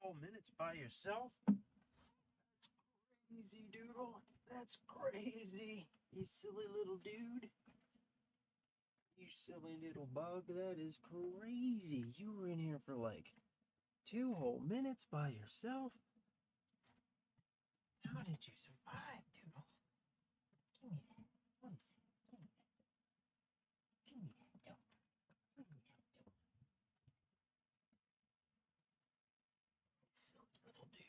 whole minutes by yourself? Easy, Doodle. That's crazy. You silly little dude. You silly little bug. That is crazy. You were in here for like 2 whole minutes by yourself. How did you survive, Doodle? Give me that. Let me see. Give me that. Give me that dope. Give me that dope. Silly little dude.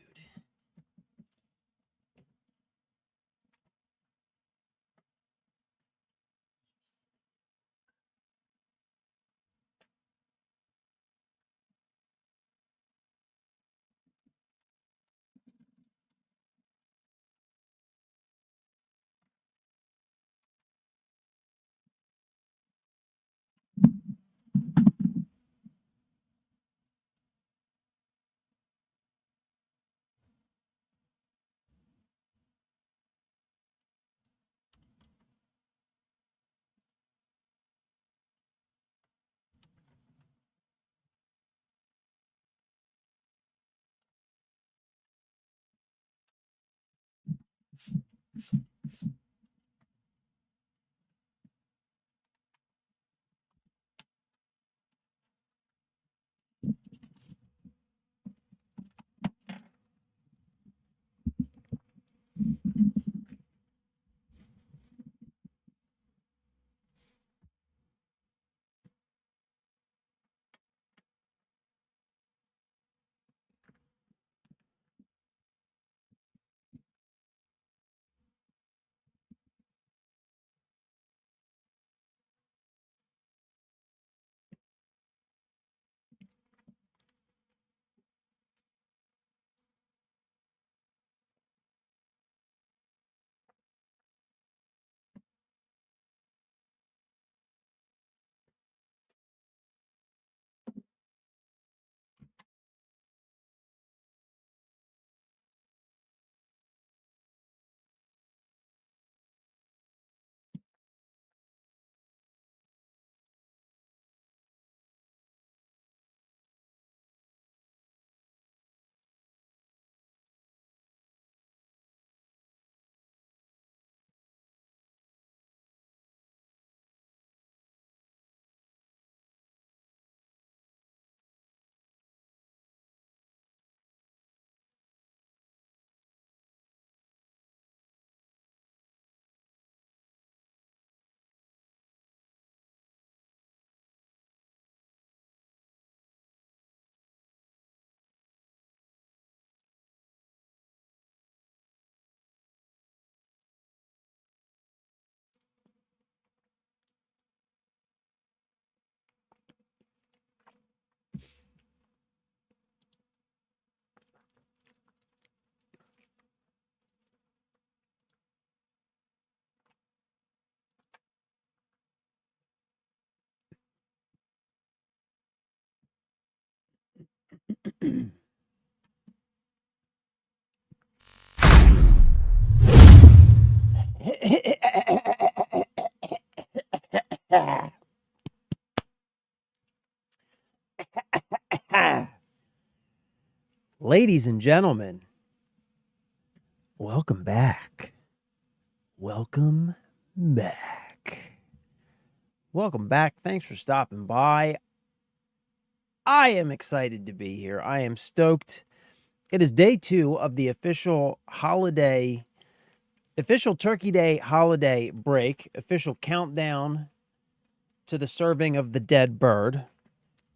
Ladies and gentlemen, welcome back. Welcome back. Welcome back. Thanks for stopping by. I am excited to be here. I am stoked. It is day 2 of the official Turkey Day holiday break, official countdown to the serving of the dead bird.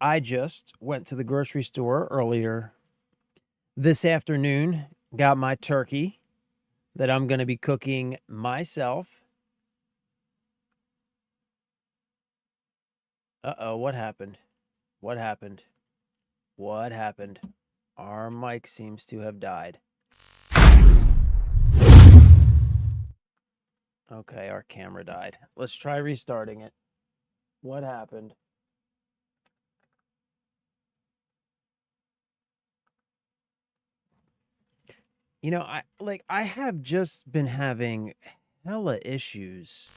I just went to the grocery store earlier this afternoon, got my turkey that I'm going to be cooking myself. Uh-oh, what happened? What happened? What happened? Our mic seems to have died. Okay, our camera died. Let's try restarting it. What happened? You know, I have just been having hella issues.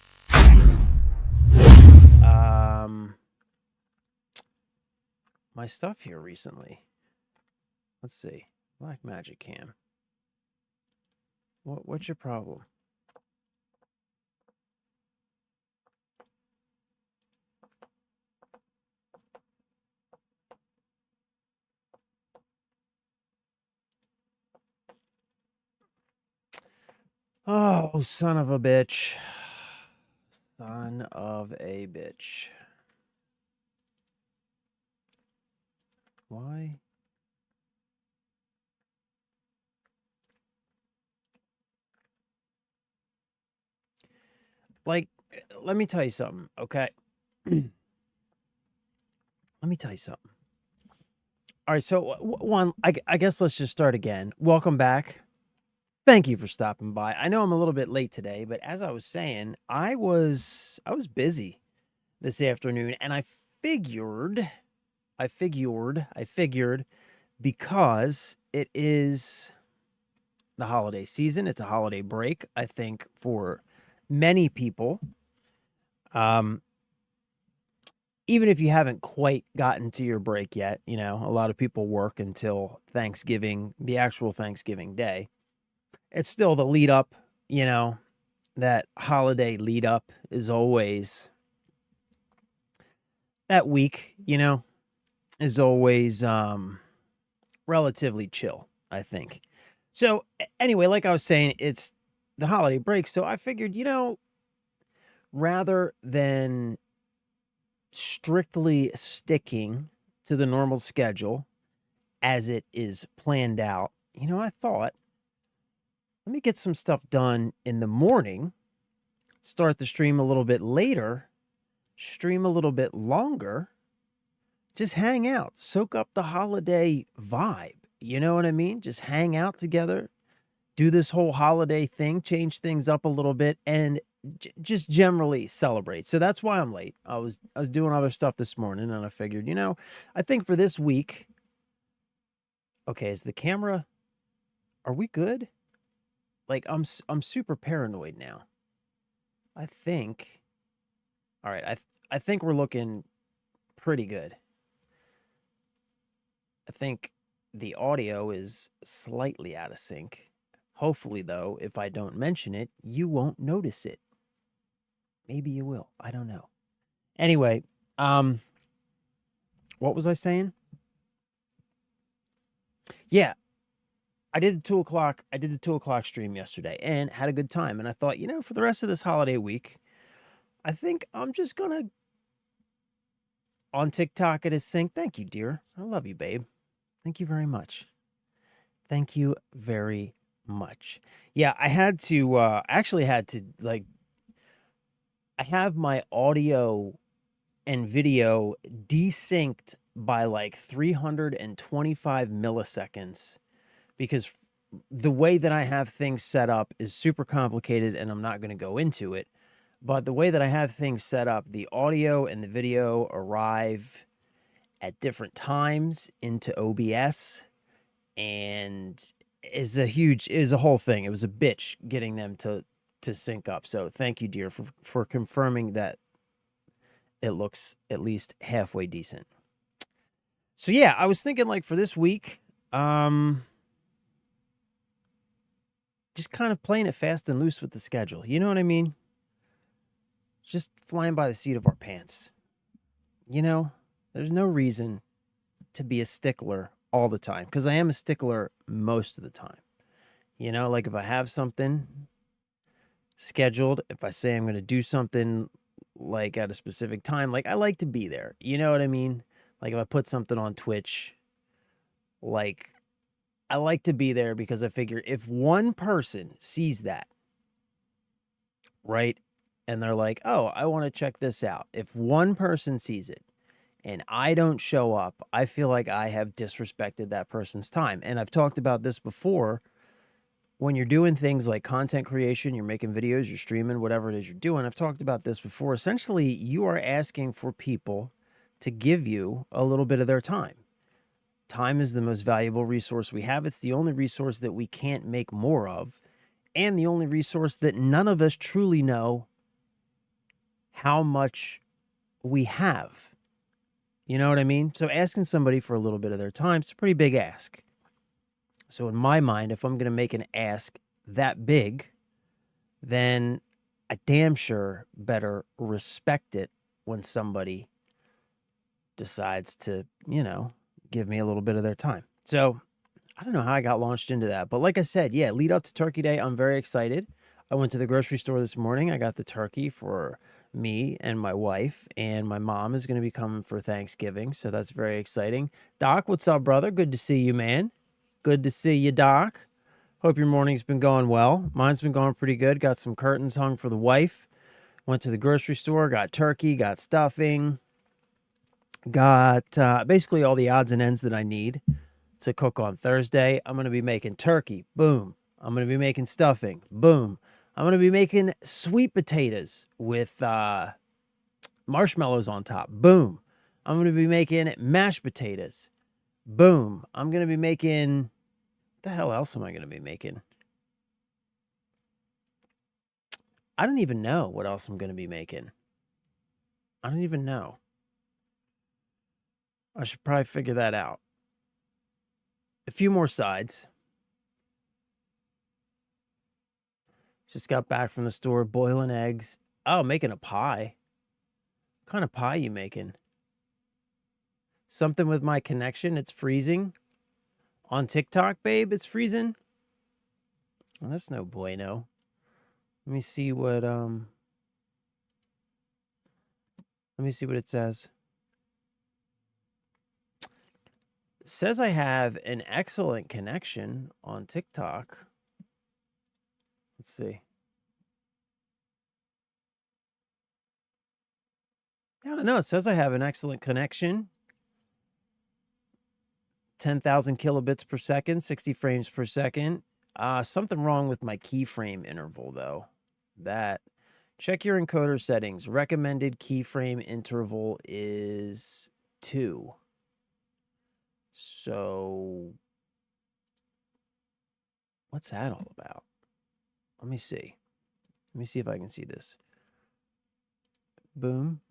My stuff here recently. Let's see. Black Magic Cam. What's your problem? Oh, son of a bitch. Son of a bitch. Why? Like, let me tell you something, okay? Let me tell you something. All right, so one, I guess let's just start again. Welcome back. Thank you for stopping by. I know I'm a little bit late today, but as I was saying, I was busy this afternoon, and figured, I figured because it is the holiday season, it's a holiday break, I think, for many people. Even if you haven't quite gotten to your break yet, you know, a lot of people work until Thanksgiving, the actual Thanksgiving day. It's still the lead up, you know, that holiday lead up is always that week, you know, is always relatively chill, I think. So anyway, like I was saying, it's the holiday break, so I figured, you know, rather than strictly sticking to the normal schedule as it is planned out, you know, I thought, let me get some stuff done in the morning, start the stream a little bit later, stream a little bit longer, just hang out, soak up the holiday vibe. You know what I mean? Just hang out together, do this whole holiday thing, change things up a little bit, and just generally celebrate. So that's why I'm late. I was doing other stuff this morning, and I figured, you know, I think for this week. Okay, is the camera? Are we good? Like I'm super paranoid now. I think. All right, I think we're looking pretty good. I think the audio is slightly out of sync. Hopefully, though, if I don't mention it, you won't notice it. Maybe you will. I don't know. Anyway, what was I saying? Yeah, I did the 2 o'clock. I did the 2 o'clock stream yesterday and had a good time. And I thought, you know, for the rest of this holiday week, I think I'm just gonna on TikTok it is saying, "Thank you, dear. I love you, babe. Thank you very much. Thank you very much." Yeah, I had to actually had to like I have my audio and video desynced by like 325 milliseconds because the way that I have things set up is super complicated and I'm not going to go into it. But the way that I have things set up, the audio and the video arrive at different times into OBS and is a whole thing. It was a bitch getting them to sync up. So thank you, dear, for confirming that it looks at least halfway decent. So yeah, I was thinking like for this week, just kind of playing it fast and loose with the schedule. You know what I mean? Just flying by the seat of our pants. You know, there's no reason to be a stickler all the time because I am a stickler most of the time. You know, like if I have something scheduled, if I say I'm going to do something like at a specific time, like I like to be there. You know what I mean? Like if I put something on Twitch, like I like to be there because I figure if one person sees that, right? And they're like, "Oh, I want to check this out." If one person sees it and I don't show up, I feel like I have disrespected that person's time. And I've talked about this before. When you're doing things like content creation, you're making videos, you're streaming, whatever it is you're doing, I've talked about this before. Essentially, you are asking for people to give you a little bit of their time. Time is the most valuable resource we have. It's the only resource that we can't make more of, and the only resource that none of us truly know how much we have. You know what I mean? So asking somebody for a little bit of their time is a pretty big ask. So in my mind, if I'm going to make an ask that big, then I damn sure better respect it when somebody decides to, give me a little bit of their time. So I don't know how I got launched into that, but like I said, yeah, lead up to Turkey Day, I'm very excited. I went to the grocery store this morning. I got the turkey for me and my wife, and my mom is going to be coming for Thanksgiving, so that's very exciting. Doc, what's up, brother? Good to see you, man. Good to see you, Doc. Hope your morning's been going well. Mine's been going pretty good. Got some curtains hung for the wife. Went to the grocery store, got turkey, got stuffing, got basically all the odds and ends that I need to cook on Thursday. I'm going to be making turkey. Boom. I'm going to be making stuffing. Boom. I'm going to be making sweet potatoes with marshmallows on top. Boom. I'm going to be making mashed potatoes. Boom. I'm going to be making, what the hell else am I going to be making? I don't even know what else I'm going to be making. I don't even know. I should probably figure that out. A few more sides. Just got back from the store, boiling eggs. Oh, making a pie. What kind of pie you making? Something with my connection. It's freezing. On TikTok, babe, it's freezing. Well, that's no bueno. Let me see what it says. It says I have an excellent connection on TikTok. Let's see. I don't know. It says I have an excellent connection. 10,000 kilobits per second, 60 frames per second. Something wrong with my keyframe interval, though. Check your encoder settings. Recommended keyframe interval is 2. So, what's that all about? Let me see. Let me see if I can see this. Boom.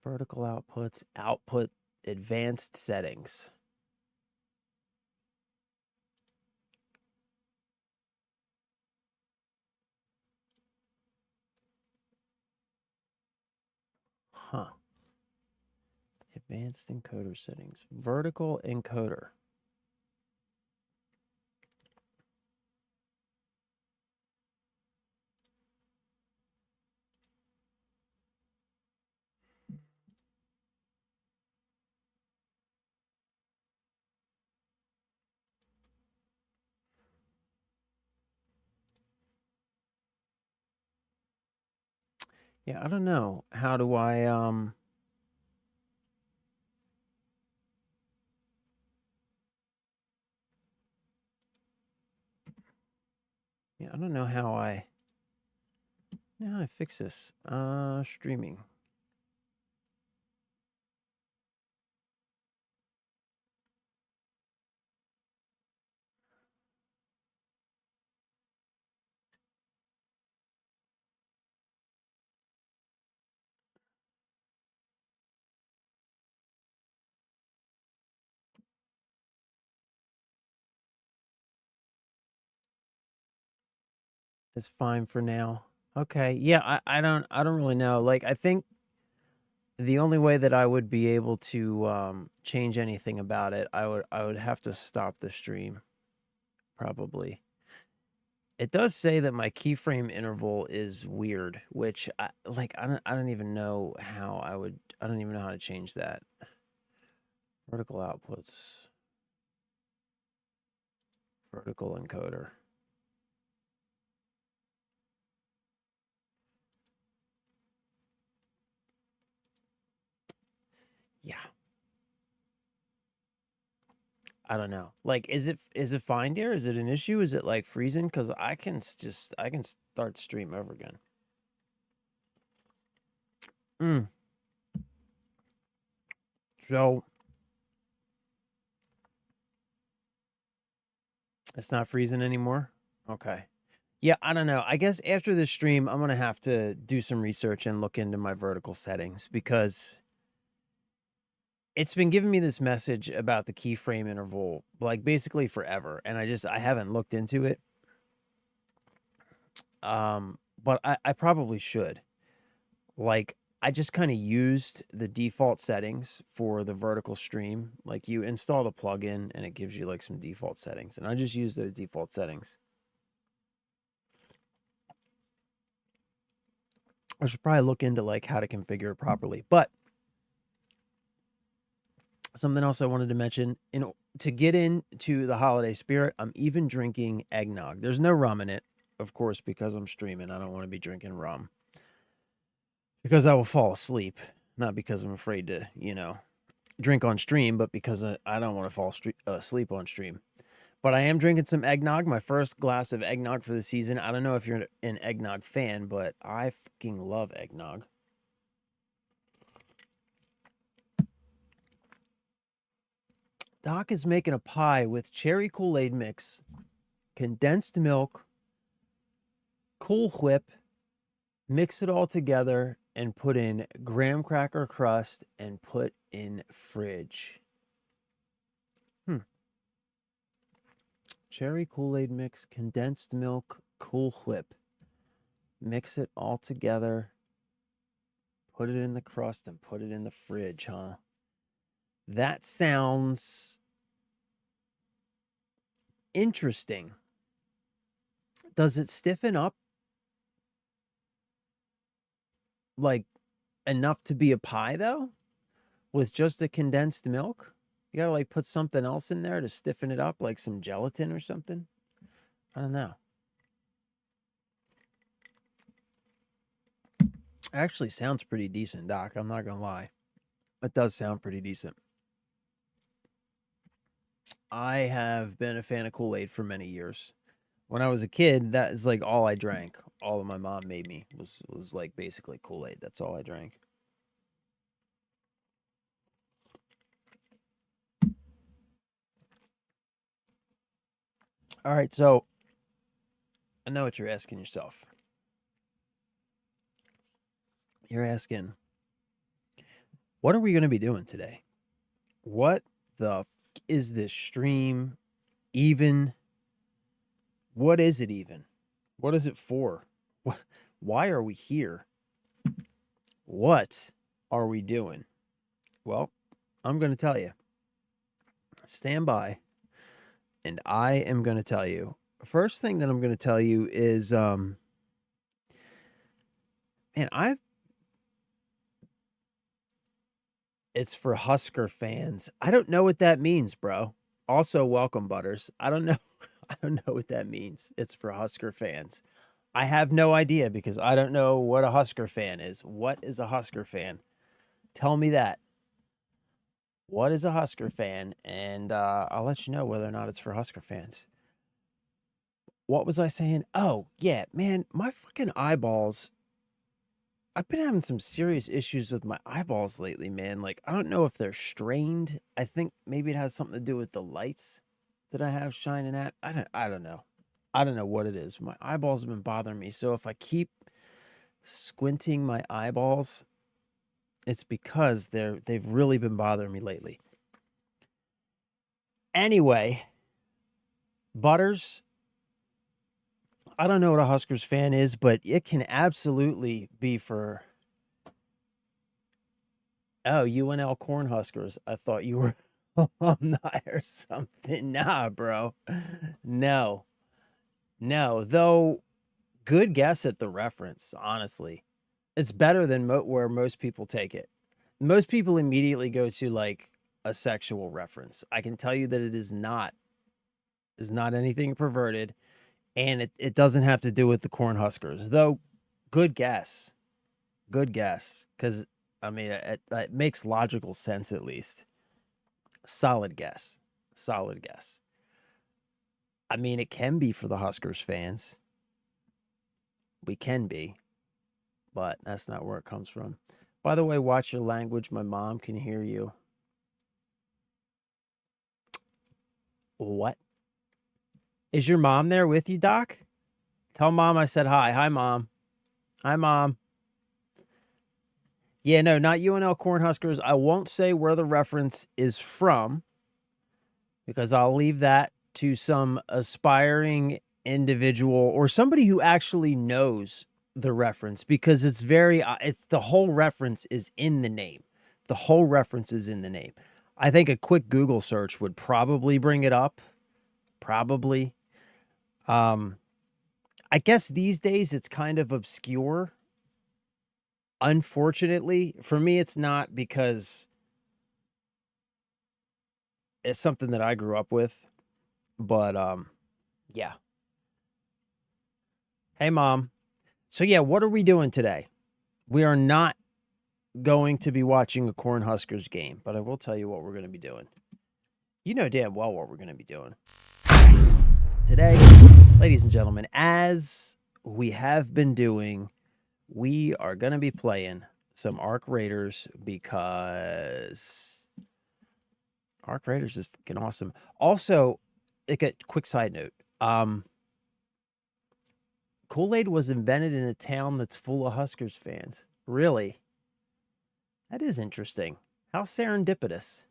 Vertical outputs, output advanced settings. Huh. Advanced encoder settings. Vertical encoder. Yeah, I don't know. How do I Yeah, I don't know how I fix this. Streaming. It's fine for now. Okay. Yeah, I don't really know. Like I think the only way that I would be able to change anything about it, I would have to stop the stream probably. It does say that my keyframe interval is weird, which I don't even know how I don't even know how to change that. Vertical outputs. Vertical encoder. Yeah. I don't know. Like, is it fine, dear? Is it an issue? Is it like freezing? Because I can start stream over again. So it's not freezing anymore. Okay. Yeah, I don't know. I guess after this stream, I'm gonna have to do some research and look into my vertical settings because it's been giving me this message about the keyframe interval, like basically forever, and I haven't looked into it. But I probably should. Like, I just kind of used the default settings for the vertical stream. Like, you install the plugin and it gives you like some default settings, and I just use those default settings. I should probably look into like how to configure it properly. But something else I wanted to mention, to get into the holiday spirit, I'm even drinking eggnog. There's no rum in it, of course, because I'm streaming. I don't want to be drinking rum because I will fall asleep. Not because I'm afraid to, drink on stream, but because I don't want to fall asleep on stream. But I am drinking some eggnog, my first glass of eggnog for the season. I don't know if you're an eggnog fan, but I fucking love eggnog. Doc is making a pie with cherry Kool-Aid mix, condensed milk, Cool Whip, mix it all together, and put in graham cracker crust and put in fridge. Cherry Kool-Aid mix, condensed milk, Cool Whip. Mix it all together, put it in the crust, and put it in the fridge, huh? That sounds interesting. Does it stiffen up like enough to be a pie, though? With just the condensed milk? You gotta like put something else in there to stiffen it up, like some gelatin or something? I don't know. Actually sounds pretty decent, Doc. I'm not gonna lie. It does sound pretty decent. I have been a fan of Kool-Aid for many years. When I was a kid, that is like all I drank. All that my mom made me was like basically Kool-Aid. That's all I drank. All right, so I know what you're asking yourself. You're asking, what are we going to be doing today? What the is this stream even? What is it even? What is it for? Why are we here? What are we doing? Well, I'm going to tell you. Stand by, and I am going to tell you. First thing that I'm going to tell you is, man, it's for Husker fans. I don't know what that means, bro. Also, welcome, Butters. I don't know. I don't know what that means. It's for Husker fans. I have no idea because I don't know what a Husker fan is. What is a Husker fan? Tell me that. What is a Husker fan? And I'll let you know whether or not it's for Husker fans. What was I saying? Oh, yeah, man, my fucking eyeballs. I've been having some serious issues with my eyeballs lately, man. Like, I don't know if they're strained. I think maybe it has something to do with the lights that I have shining at. I don't know. I don't know what it is. My eyeballs have been bothering me. So if I keep squinting my eyeballs, it's because they've really been bothering me lately. Anyway, Butters, I don't know what a Huskers fan is, but it can absolutely be for UNL Cornhuskers. I thought you were alumni or something. Nah, bro. No. Though, good guess at the reference, honestly. It's better than where most people take it. Most people immediately go to like a sexual reference. I can tell you that it is not anything perverted, and it doesn't have to do with the Cornhuskers. Though, good guess. Good guess. Because, I mean, it makes logical sense at least. Solid guess. I mean, it can be for the Huskers fans. We can be, but that's not where it comes from. By the way, watch your language. My mom can hear you. What? Is your mom there with you, Doc? Tell mom I said hi. Hi, mom. Hi, mom. Yeah, no, not UNL Cornhuskers. I won't say where the reference is from because I'll leave that to some aspiring individual or somebody who actually knows the reference, because it's it's the whole reference is in the name. The whole reference is in the name. I think a quick Google search would probably bring it up. Probably. I guess these days it's kind of obscure. Unfortunately, for me, it's not, because it's something that I grew up with. But yeah. Hey, Mom. So yeah, what are we doing today? We are not going to be watching a Cornhuskers game, but I will tell you what we're going to be doing. You know damn well what we're going to be doing. Today, ladies and gentlemen, as we have been doing, we are going to be playing some Arc Raiders, because Arc Raiders is fucking awesome. Also, like a quick side note, Kool-Aid was invented in a town that's full of Huskers fans. Really? That is interesting. How serendipitous.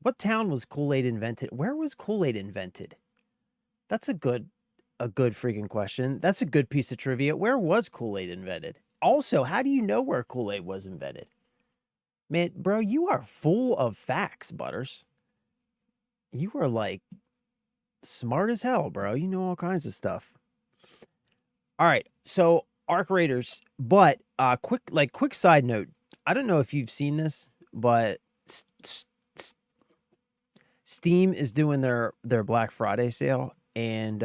What town was Kool-Aid invented? Where was Kool-Aid invented? That's a good freaking question. That's a good piece of trivia. Where was Kool-Aid invented? Also, how do you know where Kool-Aid was invented? Man, bro, you are full of facts, Butters. You are like smart as hell, bro. You know all kinds of stuff. All right, so Arc Raiders, but quick side note. I don't know if you've seen this, but Steam is doing their Black Friday sale, and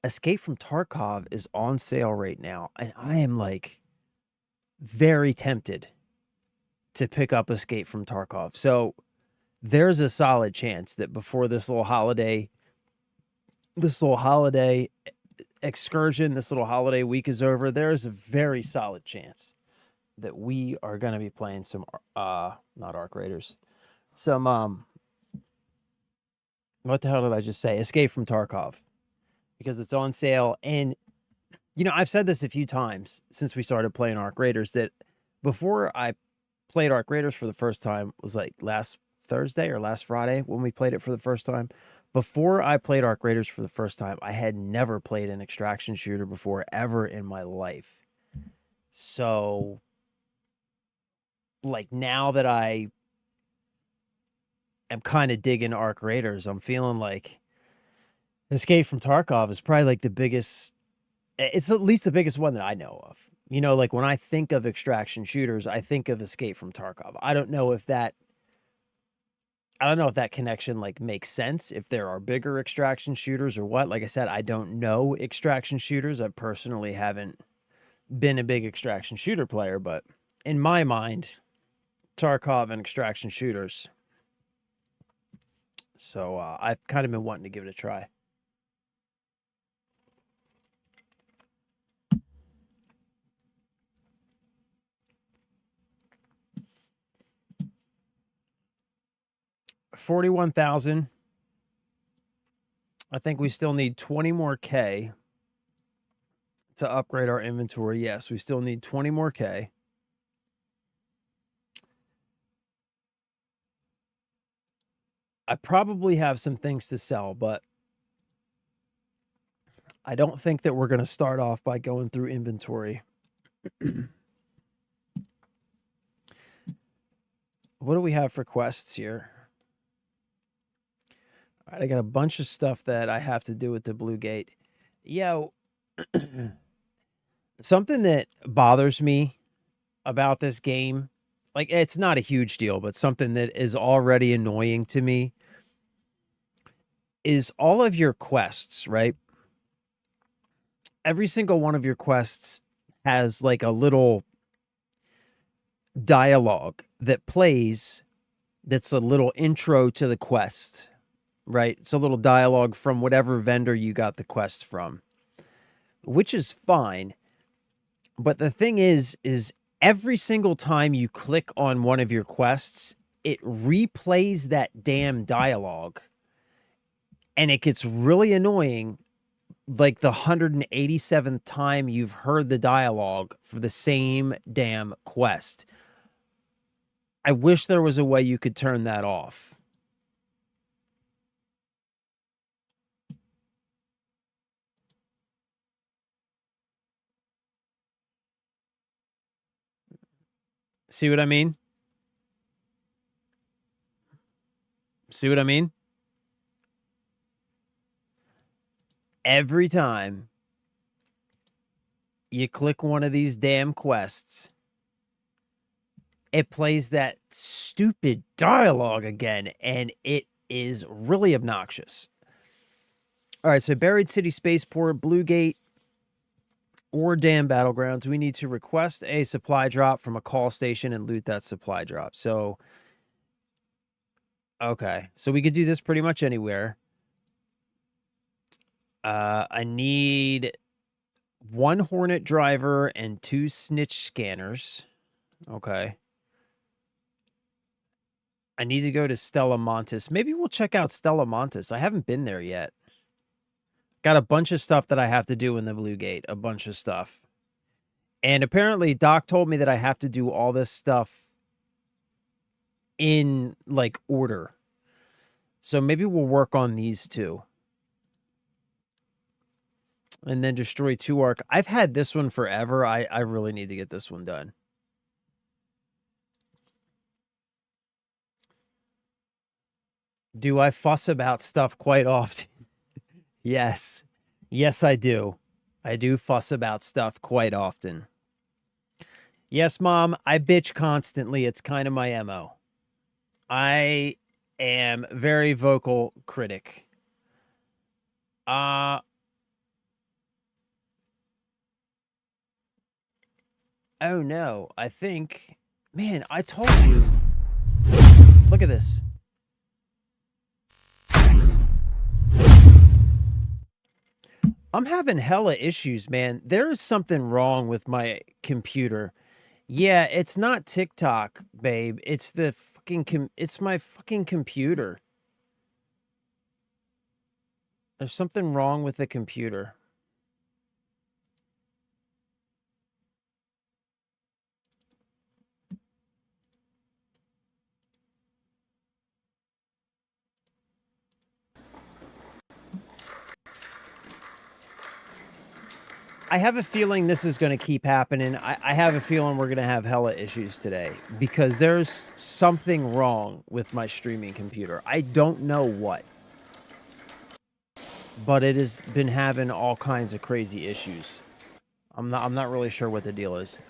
Escape from Tarkov is on sale right now, and I am like very tempted to pick up Escape from Tarkov. So there's a solid chance that before this little holiday excursion, this little holiday week is over, there's a very solid chance that we are going to be playing some not Arc Raiders, some what the hell did I just say? Escape from Tarkov, because it's on sale. And you know, I've said this a few times since we started playing Arc Raiders, that before I played Arc Raiders for the first time was like last Thursday or last Friday when we played it for the first time. Before I played Arc Raiders for the first time, I had never played an extraction shooter before, ever in my life. So, like, now that I am kind of digging Arc Raiders, I'm feeling like Escape from Tarkov is probably like the biggest, it's at least the biggest one that I know of. You know, like when I think of extraction shooters, I think of Escape from Tarkov. I don't know if that connection like makes sense, if there are bigger extraction shooters or what. Like I said, I don't know extraction shooters. I personally haven't been a big extraction shooter player, but in my mind, Tarkov and extraction shooters. So I've kind of been wanting to give it a try. $41,000. I think we still need 20 more K to upgrade our inventory. Yes, we still need 20 more K. I probably have some things to sell, but I don't think that we're going to start off by going through inventory. What do we have for quests here? All right, I got a bunch of stuff that I have to do with the Blue Gate. Yo, something that bothers me about this game, like, it's not a huge deal, but something that is already annoying to me, is all of your quests, right? Every single one of your quests has like a little dialogue that plays, that's a little intro to the quest, right? It's a little dialogue from whatever vendor you got the quest from, which is fine. But the thing is every single time you click on one of your quests, it replays that damn dialogue. And it gets really annoying like the 187th time you've heard the dialogue for the same damn quest. I wish there was a way you could turn that off. See what I mean? See what I mean? Every time you click one of these damn quests, it plays that stupid dialogue again, and it is really obnoxious. All right, so Buried City Spaceport, Blue Gate, or Dam Battlegrounds, we need to request a supply drop from a call station and loot that supply drop. So, okay, so we could do this pretty much anywhere. I need 1 Hornet driver and 2 snitch scanners. Okay. I need to go to Stella Montes. Maybe we'll check out Stella Montes. I haven't been there yet. Got a bunch of stuff that I have to do in the Blue Gate. A bunch of stuff. And apparently Doc told me that I have to do all this stuff in, like, order. So maybe we'll work on these two. And then destroy 2 arc. I've had this one forever. I really need to get this one done. Do I fuss about stuff quite often? Yes. Yes, I do. I do fuss about stuff quite often. Yes, Mom, I bitch constantly. It's kind of my MO. I am very vocal critic. Oh no, I think, man, I told you. Look at this. I'm having hella issues, man. There is something wrong with my computer. Yeah, it's not TikTok, babe. It's the fucking it's my fucking computer. There's something wrong with the computer. I have a feeling this is going to keep happening. I have a feeling we're going to have hella issues today because there's something wrong with my streaming computer. I don't know what, but it has been having all kinds of crazy issues. I'm not really sure what the deal is.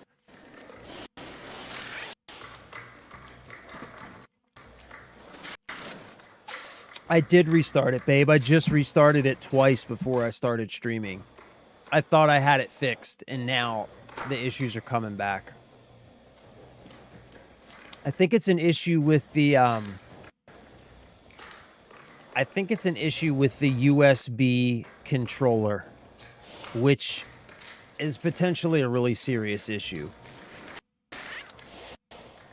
I did restart it, babe. I just restarted it twice before I started streaming. I thought I had it fixed, and now the issues are coming back. I think it's an issue with the, I think it's an issue with the USB controller, which is potentially a really serious issue.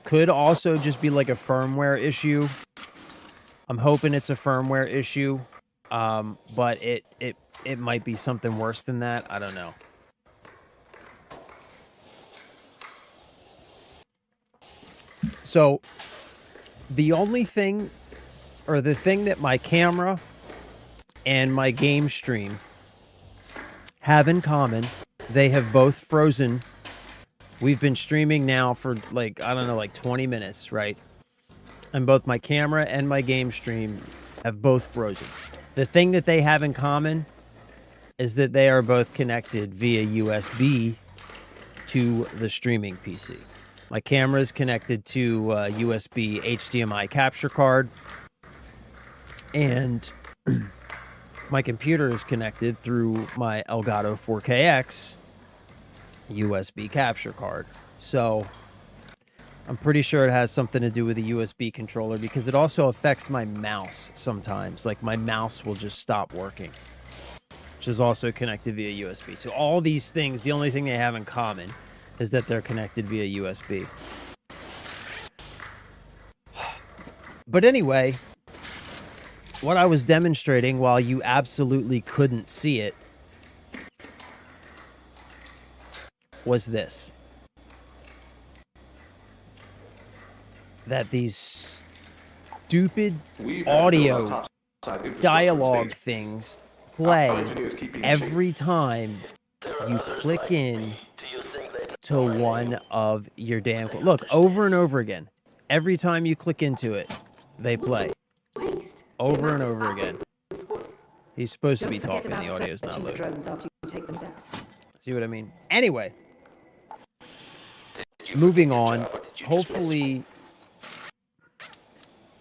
Could also just be like a firmware issue. I'm hoping it's a firmware issue, but it might be something worse than that. I don't know. So the only thing, or the thing that my camera and my game stream have in common, they have both frozen. We've been streaming now for like, I don't know, like 20 minutes, right? And both my camera and my game stream have both frozen. The thing that they have in common is that they are both connected via USB to the streaming PC. My camera is connected to USB HDMI capture card, and my computer is connected through my Elgato 4KX USB capture card. So I'm pretty sure it has something to do with the USB controller because it also affects my mouse sometimes. Like my mouse will just stop working, which is also connected via USB. So all these things, the only thing they have in common is that they're connected via USB. But anyway, what I was demonstrating, while you absolutely couldn't see it, was this. That these stupid audio dialogue things play every time you click in to one of your damn... Look, over and over again. Every time you click into it, they play. Over and over again. He's supposed to be talking, the audio's not loading. See what I mean? Anyway. Moving on. Hopefully...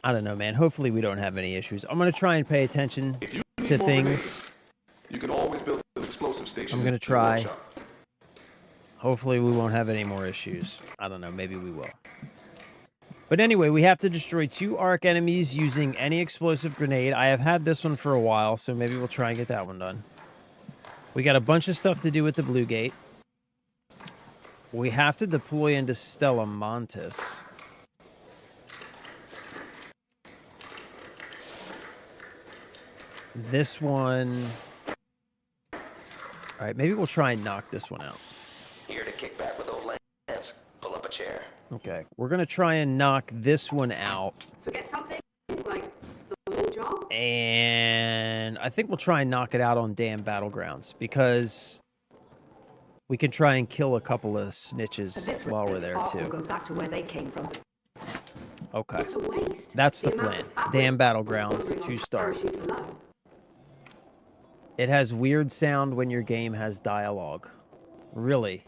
I don't know, man. Hopefully we don't have any issues. I'm going to try and pay attention to things. You can always build an explosive station. I'm going to try. Hopefully we won't have any more issues. I don't know. Maybe we will. But anyway, we have to destroy 2 arc enemies using any explosive grenade. I have had this one for a while, so maybe we'll try and get that one done. We got a bunch of stuff to do with the blue gate. We have to deploy into Stella Montis. This one... All right, maybe we'll try and knock this one out. Here to kick back with old Lance. Pull up a chair. Okay, we're going to try and knock this one out. Forget something? Like the whole job? And I think we'll try and knock it out on damn Battlegrounds, because we can try and kill a couple of snitches while we're there, too. Go back to where they came from. Okay. That's the plan. Damn Battlegrounds to start. It has weird sound when your game has dialogue. Really.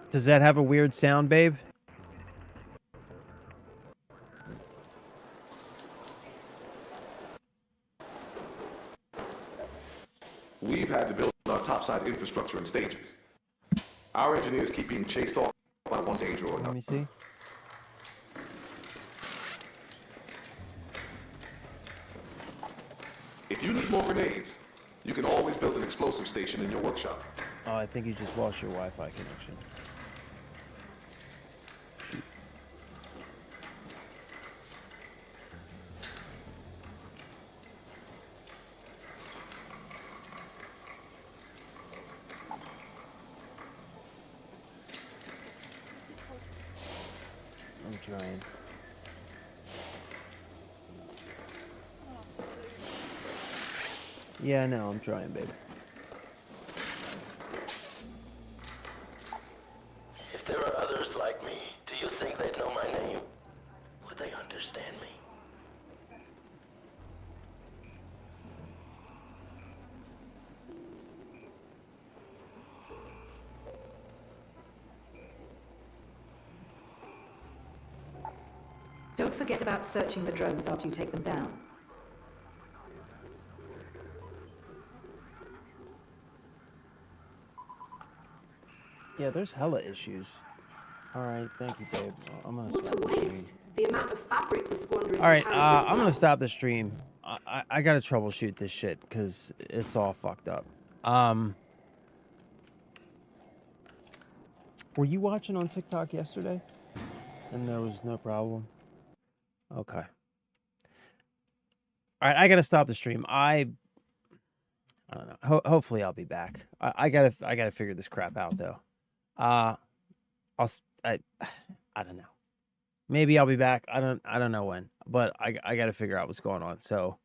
Does that have a weird sound, babe? We've had to build our topside infrastructure in stages. Our engineers keep being chased off by one danger or another. Let me see. If you need more grenades, you can always build an explosive station in your workshop. Oh, I think you just lost your Wi-Fi connection. I'm trying. Yeah, no, I'm trying, babe. If there are others like me, do you think they'd know my name? Would they understand me? Don't forget about searching the drones after you take them down. Yeah, there's hella issues. All right, thank you, babe. I'm gonna What stop a the stream. waste! The amount of fabric was squandering. All right, I'm gonna stop the stream. I gotta troubleshoot this shit because it's all fucked up. Were you watching on TikTok yesterday? And there was no problem. Okay. All right, I gotta stop the stream. I don't know. Hopefully, I'll be back. I gotta figure this crap out though. I don't know. Maybe I'll be back. I don't know when, but I got to figure out what's going on. So